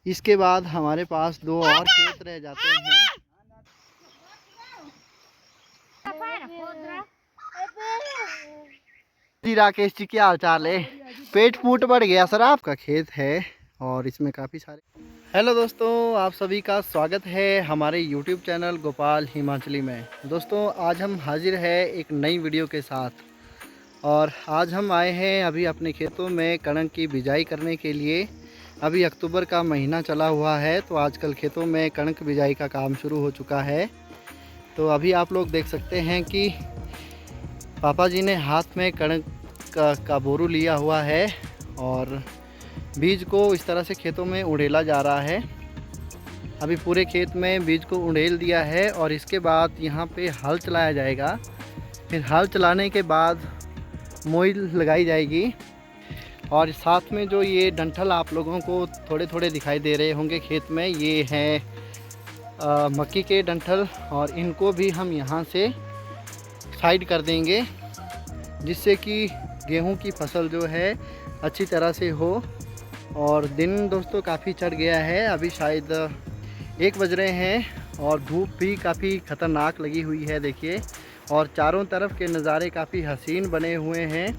इसके बाद हमारे पास 2 और खेत रह जाते हैं। जी राकेश जी, क्या हाल चाल है? पेट फूट बढ़ गया सर। आपका खेत है और इसमें काफ़ी सारे। हेलो दोस्तों, आप सभी का स्वागत है हमारे यूट्यूब चैनल गोपाल हिमाचली में। दोस्तों, आज हम हाजिर है एक नई वीडियो के साथ और आज हम आए हैं अभी अपने खेतों में कणक की बिजाई करने के लिए। अभी अक्टूबर का महीना चला हुआ है तो आजकल खेतों में कणक बिजाई का काम शुरू हो चुका है। तो अभी आप लोग देख सकते हैं कि पापा जी ने हाथ में कणक का बोरू लिया हुआ है और बीज को इस तरह से खेतों में उड़ेला जा रहा है। अभी पूरे खेत में बीज को उड़ेल दिया है और इसके बाद यहाँ पे हल चलाया जाएगा। फिर हल चलाने के बाद मोई लगाई जाएगी और साथ में जो ये डंठल आप लोगों को थोड़े थोड़े दिखाई दे रहे होंगे खेत में, ये हैं मक्की के डंठल और इनको भी हम यहाँ से साइड कर देंगे जिससे कि गेहूं की फसल जो है अच्छी तरह से हो। और दिन दोस्तों काफ़ी चढ़ गया है, अभी शायद 1 बज रहे हैं और धूप भी काफ़ी ख़तरनाक लगी हुई है। देखिए, और चारों तरफ के नज़ारे काफ़ी हसीन बने हुए हैं।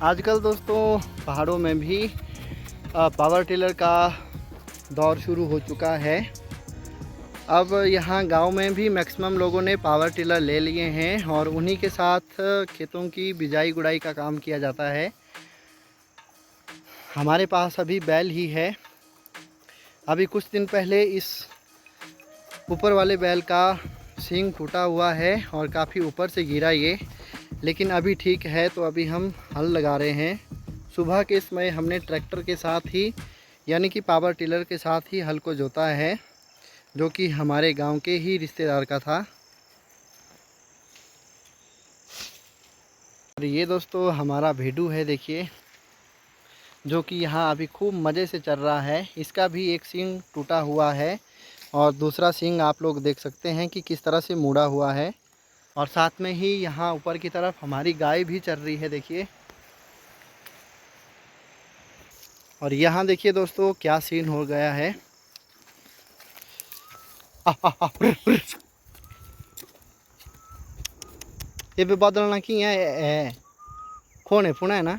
आजकल दोस्तों पहाड़ों में भी पावर टिलर का दौर शुरू हो चुका है। अब यहाँ गांव में भी मैक्सिमम लोगों ने पावर टिलर ले लिए हैं और उन्हीं के साथ खेतों की बिजाई गुड़ाई का काम किया जाता है। हमारे पास अभी बैल ही है। अभी कुछ दिन पहले इस ऊपर वाले बैल का सींग टूटा हुआ है और काफ़ी ऊपर से गिरा ये, लेकिन अभी ठीक है। तो अभी हम हल लगा रहे हैं। सुबह के समय हमने ट्रैक्टर के साथ ही यानी कि पावर टिलर के साथ ही हल को जोता है, जो कि हमारे गांव के ही रिश्तेदार का था। और ये दोस्तों हमारा भेड़ू है, देखिए, जो कि यहाँ अभी खूब मज़े से चल रहा है। इसका भी एक सींग टूटा हुआ है और दूसरा सींग आप लोग देख सकते हैं कि किस तरह से मुड़ा हुआ है। और साथ में ही यहाँ ऊपर की तरफ हमारी गाय भी चल रही है, देखिए। और यहाँ देखिए दोस्तों क्या सीन हो गया है। ये भी बदलना की है खोने फुना है ना।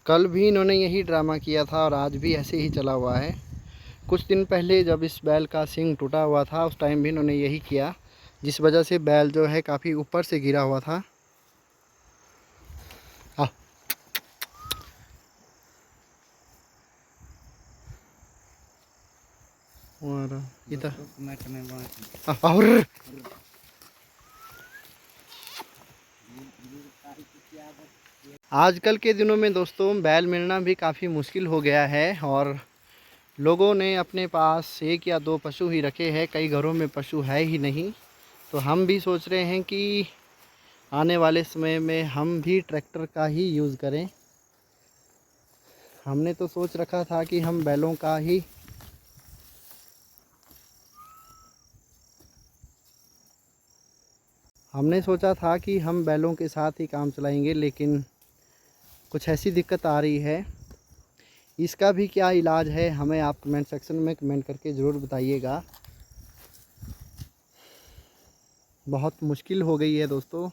कल भी इन्होंने यही ड्रामा किया था और आज भी ऐसे ही चला हुआ है। कुछ दिन पहले जब इस बैल का सींग टूटा हुआ था उस टाइम भी इन्होंने यही किया, जिस वजह से बैल जो है काफ़ी ऊपर से गिरा हुआ था। और इधर आजकल के दिनों में दोस्तों बैल मिलना भी काफ़ी मुश्किल हो गया है और लोगों ने अपने पास 1 या 2 पशु ही रखे हैं। कई घरों में पशु है ही नहीं। तो हम भी सोच रहे हैं कि आने वाले समय में हम भी ट्रैक्टर का ही यूज़ करें। हमने तो सोच रखा था कि हम बैलों का ही हमने सोचा था कि हम बैलों के साथ ही काम चलाएंगे, लेकिन कुछ ऐसी दिक्कत आ रही है। इसका भी क्या इलाज है हमें आप कमेंट सेक्शन में कमेंट करके ज़रूर बताइएगा। बहुत मुश्किल हो गई है दोस्तों।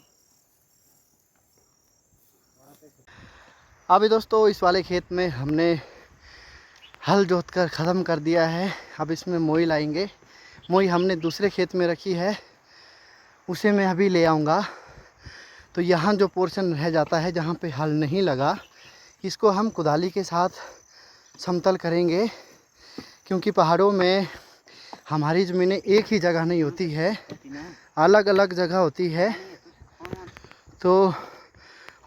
अभी दोस्तों इस वाले खेत में हमने हल जोत कर ख़त्म कर दिया है। अब इसमें मोई लाएंगे। मोई हमने दूसरे खेत में रखी है, उसे मैं अभी ले आऊँगा। तो यहाँ जो पोर्शन रह जाता है जहाँ पे हल नहीं लगा, इसको हम कुदाली के साथ समतल करेंगे, क्योंकि पहाड़ों में हमारी ज़मीनें एक ही जगह नहीं होती है, अलग अलग जगह होती है। तो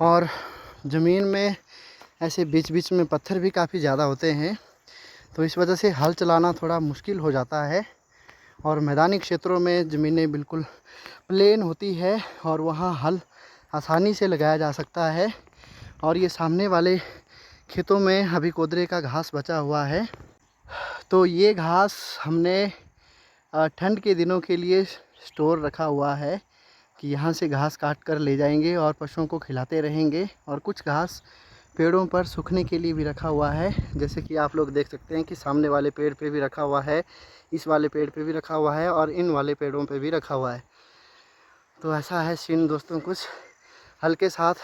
और ज़मीन में ऐसे बीच बीच में पत्थर भी काफ़ी ज़्यादा होते हैं, तो इस वजह से हल चलाना थोड़ा मुश्किल हो जाता है। और मैदानी क्षेत्रों में ज़मीनें बिल्कुल प्लेन होती है और वहाँ हल आसानी से लगाया जा सकता है। और ये सामने वाले खेतों में अभी कोदरे का घास बचा हुआ है, तो ये घास हमने ठंड के दिनों के लिए स्टोर रखा हुआ है कि यहाँ से घास काट कर ले जाएंगे और पशुओं को खिलाते रहेंगे। और कुछ घास पेड़ों पर सूखने के लिए भी रखा हुआ है, जैसे कि आप लोग देख सकते हैं कि सामने वाले पेड़ पे भी रखा हुआ है, इस वाले पेड़ पे भी रखा हुआ है और इन वाले पेड़ों पे भी रखा हुआ है। तो ऐसा है सीन दोस्तों। कुछ हल के साथ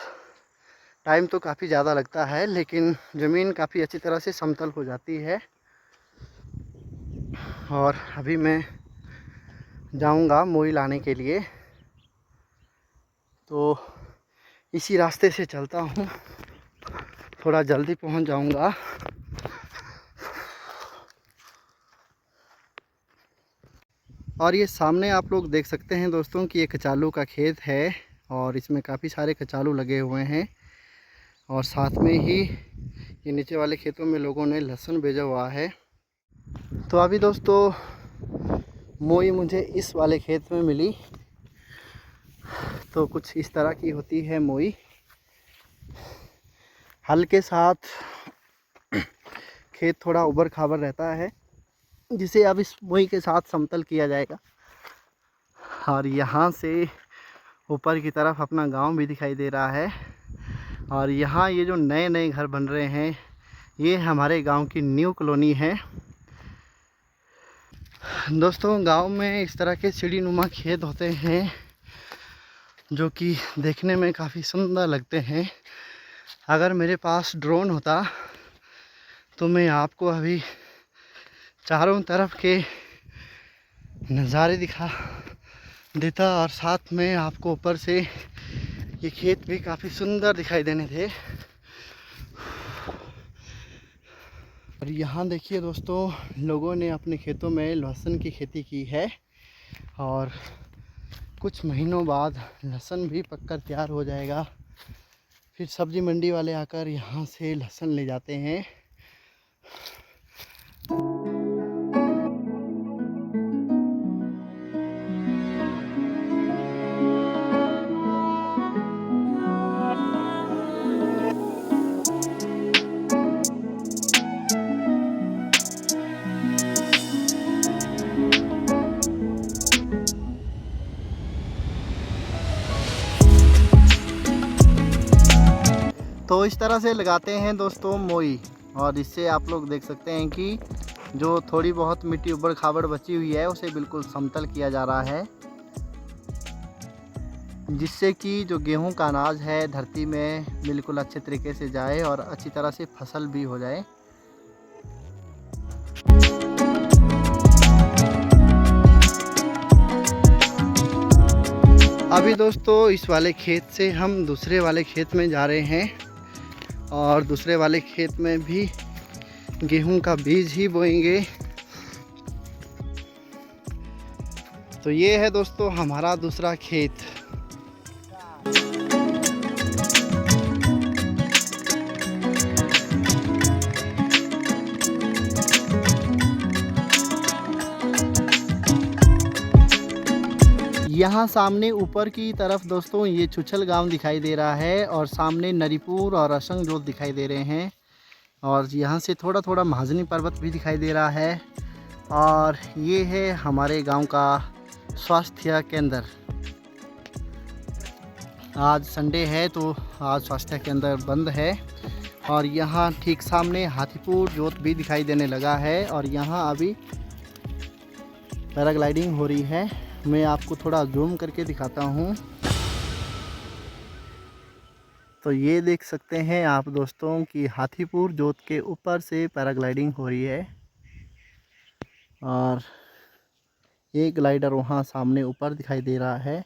टाइम तो काफ़ी ज़्यादा लगता है, लेकिन ज़मीन काफ़ी अच्छी तरह से समतल हो जाती है। और अभी मैं जाऊंगा मोई लाने के लिए, तो इसी रास्ते से चलता हूँ, थोड़ा जल्दी पहुँच जाऊंगा। और ये सामने आप लोग देख सकते हैं दोस्तों कि ये कचालू का खेत है और इसमें काफ़ी सारे कचालू लगे हुए हैं। और साथ में ही ये नीचे वाले खेतों में लोगों ने लहसुन भेजा हुआ है। तो अभी दोस्तों मोई मुझे इस वाले खेत में मिली, तो कुछ इस तरह की होती है मोई। हल के साथ खेत थोड़ा उबड़ खाबड़ रहता है, जिसे अब इस मोई के साथ समतल किया जाएगा। और यहाँ से ऊपर की तरफ अपना गांव भी दिखाई दे रहा है। और यहाँ ये जो नए नए घर बन रहे हैं, ये हमारे गांव की न्यू कॉलोनी है। दोस्तों गांव में इस तरह के सीढ़ीनुमा खेत होते हैं जो कि देखने में काफ़ी सुंदर लगते हैं। अगर मेरे पास ड्रोन होता तो मैं आपको अभी चारों तरफ के नज़ारे दिखा देता और साथ में आपको ऊपर से ये खेत भी काफ़ी सुंदर दिखाई देने थे। और यहाँ देखिए दोस्तों, लोगों ने अपने खेतों में लहसुन की खेती की है और कुछ महीनों बाद लहसुन भी पककर तैयार हो जाएगा। फिर सब्ज़ी मंडी वाले आकर यहाँ से लहसुन ले जाते हैं। तो इस तरह से लगाते हैं दोस्तों मोई। और इससे आप लोग देख सकते हैं कि जो थोड़ी बहुत मिट्टी उबड़ खाबड़ बची हुई है उसे बिल्कुल समतल किया जा रहा है, जिससे कि जो गेहूं का अनाज है धरती में बिल्कुल अच्छे तरीके से जाए और अच्छी तरह से फसल भी हो जाए। अभी दोस्तों इस वाले खेत से हम दूसरे वाले खेत में जा रहे हैं और दूसरे वाले खेत में भी गेहूं का बीज ही बोएंगे। तो ये है दोस्तों हमारा दूसरा खेत। यहाँ सामने ऊपर की तरफ दोस्तों ये छुछल गांव दिखाई दे रहा है और सामने नरीपुर और असंग जोत दिखाई दे रहे हैं। और यहाँ से थोड़ा थोड़ा महाजनी पर्वत भी दिखाई दे रहा है। और ये है हमारे गांव का स्वास्थ्य केंद्र। आज संडे है तो आज स्वास्थ्य केंद्र बंद है। और यहाँ ठीक सामने हाथीपुर जोत भी दिखाई देने लगा है और यहाँ अभी पैराग्लाइडिंग हो रही है। मैं आपको थोड़ा जूम करके दिखाता हूँ। तो ये देख सकते हैं आप दोस्तों कि हाथीपुर जोत के ऊपर से पैराग्लाइडिंग हो रही है और एक ग्लाइडर वहाँ सामने ऊपर दिखाई दे रहा है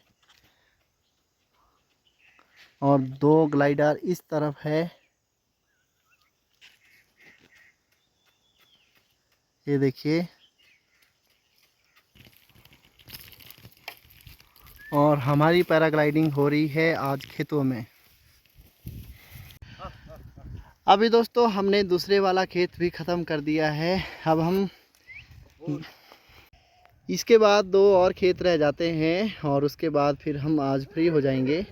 और दो ग्लाइडर इस तरफ है। ये देखिए। और हमारी पैराग्लाइडिंग हो रही है आज खेतों में। अभी दोस्तों हमने दूसरे वाला खेत भी ख़त्म कर दिया है। अब हम इसके बाद 2 और खेत रह जाते हैं और उसके बाद फिर हम आज फ्री हो जाएंगे।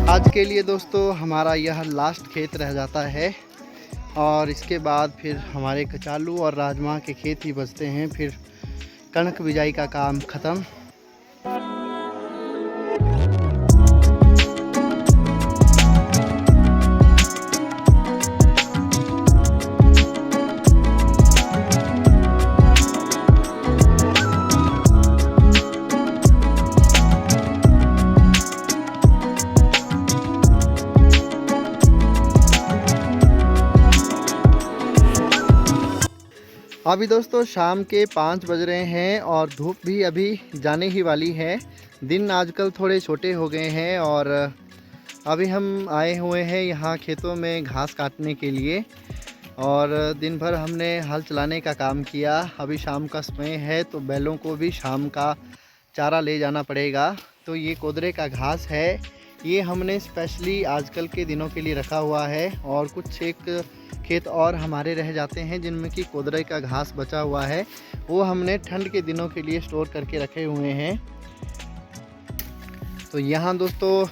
आज के लिए दोस्तों हमारा यह लास्ट खेत रह जाता है और इसके बाद फिर हमारे कचालू और राजमा के खेत ही बचते हैं। फिर कणक बिजाई का काम ख़त्म। अभी दोस्तों शाम के 5 बज रहे हैं और धूप भी अभी जाने ही वाली है। दिन आजकल थोड़े छोटे हो गए हैं और अभी हम आए हुए हैं यहाँ खेतों में घास काटने के लिए और दिन भर हमने हल चलाने का काम किया। अभी शाम का समय है तो बैलों को भी शाम का चारा ले जाना पड़ेगा। तो ये कोदरे का घास है, ये हमने स्पेशली आजकल के दिनों के लिए रखा हुआ है और कुछ एक खेत और हमारे रह जाते हैं जिनमें कि कोदरे का घास बचा हुआ है, वो हमने ठंड के दिनों के लिए स्टोर करके रखे हुए हैं। तो यहाँ दोस्तों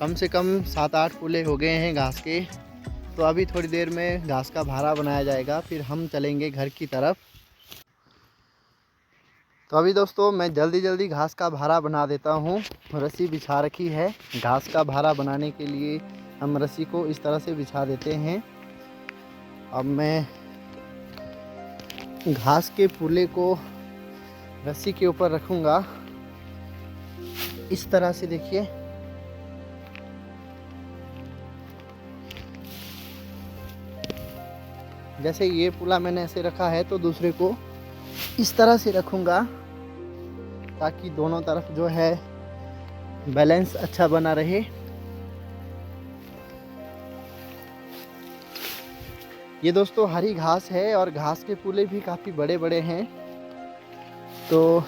कम से कम 7-8 पुले हो गए हैं घास के। तो अभी थोड़ी देर में घास का भारा बनाया जाएगा, फिर हम चलेंगे घर की तरफ। तो अभी दोस्तों मैं जल्दी घास का भारा बना देता हूँ। रस्सी बिछा रखी है। घास का भारा बनाने के लिए हम रस्सी को इस तरह से बिछा देते हैं। अब मैं घास के पुले को रस्सी के ऊपर रखूँगा इस तरह से। देखिए जैसे ये पुला मैंने ऐसे रखा है तो दूसरे को इस तरह से रखूँगा ताकि दोनों तरफ जो है बैलेंस अच्छा बना रहे। ये दोस्तों हरी घास है और घास के पुले भी काफ़ी बड़े बड़े हैं, तो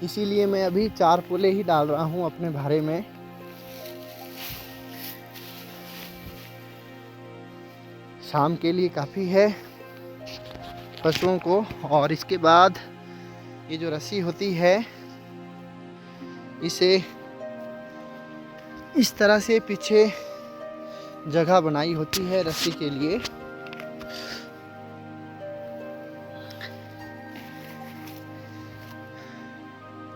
इसीलिए मैं अभी 4 पुले ही डाल रहा हूँ अपने भारे में। शाम के लिए काफ़ी है पशुओं को। और इसके बाद ये जो रस्सी होती है इसे इस तरह से पीछे जगह बनाई होती है रस्सी के लिए।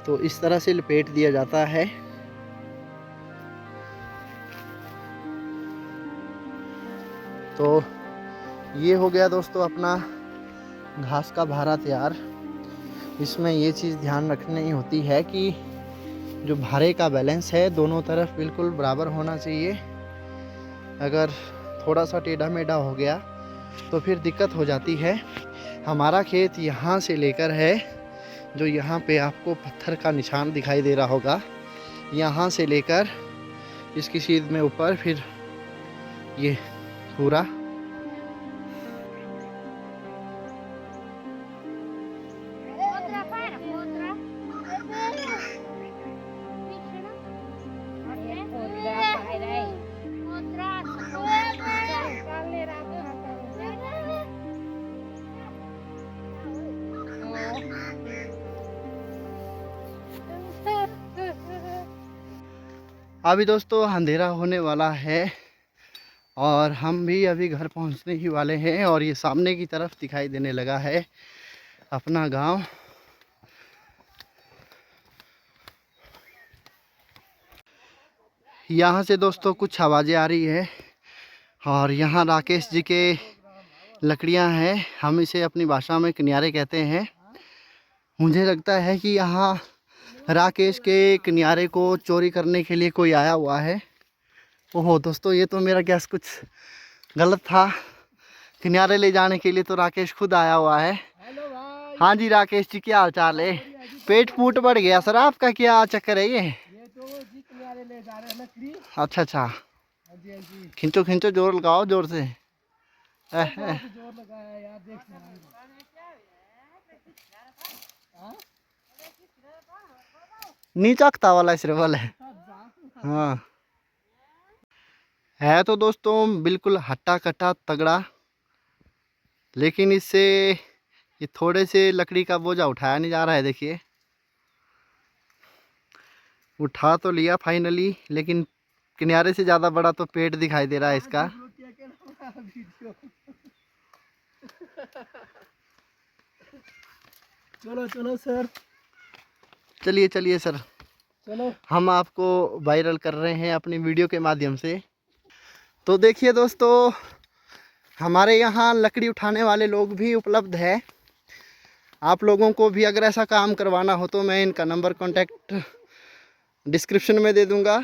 तो इस तरह से लपेट दिया जाता है। तो ये हो गया दोस्तों अपना घास का भारा तैयार। इसमें ये चीज़ ध्यान रखनी होती है कि जो भारे का बैलेंस है दोनों तरफ बिल्कुल बराबर होना चाहिए। अगर थोड़ा सा टेढ़ा मेढ़ा हो गया तो फिर दिक्कत हो जाती है। हमारा खेत यहाँ से लेकर है, जो यहाँ पे आपको पत्थर का निशान दिखाई दे रहा होगा, यहाँ से लेकर इसकी सीध में ऊपर फिर ये पूरा अभी दोस्तों अंधेरा होने वाला है और हम भी अभी घर पहुंचने ही वाले हैं। और ये सामने की तरफ दिखाई देने लगा है अपना गांव। यहाँ से दोस्तों कुछ आवाज़ें आ रही है और यहाँ राकेश जी के लकड़ियाँ हैं, हम इसे अपनी भाषा में किनारे कहते हैं। मुझे लगता है कि यहाँ राकेश के किनारे को चोरी करने के लिए कोई आया हुआ है। ओहो दोस्तों, ये तो मेरा गैस कुछ गलत था। किनारे ले जाने के लिए तो राकेश खुद आया हुआ है। हेलो भाई। हाँ जी राकेश जी, क्या हाल चाल है? पेट फूट बढ़ गया सर आपका, क्या चक्कर है ये? तो जी किनारे ले जा रहे हैं लकड़ी। अच्छा अच्छा, हाँ जी हाँ जी। खींचो खींचो, जोर लगाओ जोर से। जोर लगाया यार, देख नीचकता वाला सिर्फ वाला है। हाँ है तो दोस्तों बिल्कुल हट्टा कट्टा तगड़ा, लेकिन इससे ये थोड़े से लकड़ी का बोझा उठाया नहीं जा रहा है। देखिए उठा तो लिया फाइनली, लेकिन किनारे से ज़्यादा बड़ा तो पेट दिखाई दे रहा है इसका। चलो चलो सर, चलिए चलिए सर, चलो। हम आपको वायरल कर रहे हैं अपनी वीडियो के माध्यम से। तो देखिए दोस्तों, हमारे यहाँ लकड़ी उठाने वाले लोग भी उपलब्ध है। आप लोगों को भी अगर ऐसा काम करवाना हो तो मैं इनका नंबर कॉन्टैक्ट डिस्क्रिप्शन में दे दूँगा।